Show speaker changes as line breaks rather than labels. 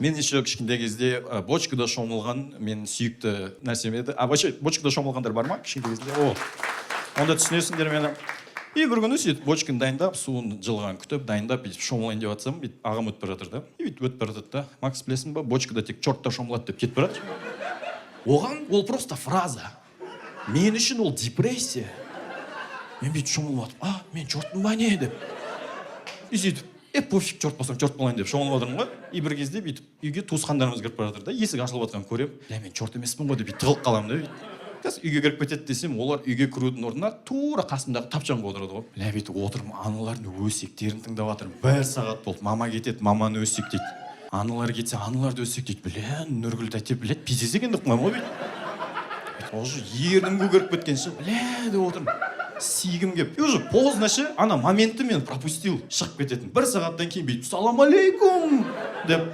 Мен еще кішкентай кезде бочкада шомылған мен сүйікті нәрсем еді. Вообще бочкада шомылғандар бар ма кішкентай кезінде? Онда түсінесіңдер мені. И бір күні сөйтіп бочканы дайындап, суын жылған күтіп, дайындап, бүйтіп шомылайын деп жатсам, бүйтіп ағам өтіп бара жатыр да. И бүйтіп өтіп бара жатады да. Макс, білесің ба, бочкада тек чортта шомылады деп кетіп бара жатыр. Оған ол просто фраза. Мен үшін ол депрессия. Мен бүйтіп шомылып жатып, мен чорттың ба не деп. И сөйтіп, пофиг, чорт болсам чорт болайын деп шомылып отырмын ғой. И бір кезде бүйтіп үйге туысқандарымыз кіріп бара жатыр да. Есік ашылып жатқанын көремін. Мен чорт емеспін ғой деп бүйтіп тығылып қаламын да. Қазір үйге кіріп кетеді десем, олар үйге кірудің орнына тура қасымдағы тапжанға отырады ғой. Бүйтіп отырмын, аналардың өсектерін тыңдап жатырмын. Бір сағат болды, мама кетеді, маманы өсектейді. Аналар кетсе, аналарды өсектейді. Нұргүл тәте біледі, пиздесе екен деп қоймай ғой бүйтіп. Уже ернім көгеріп кеткен шығып, деп отырмын. Сигім кеп. И уже поздно ше, ана моментті мен пропустил, шығып кететін. Бір сағаттан кейін бүйтіп, салам алейкум деп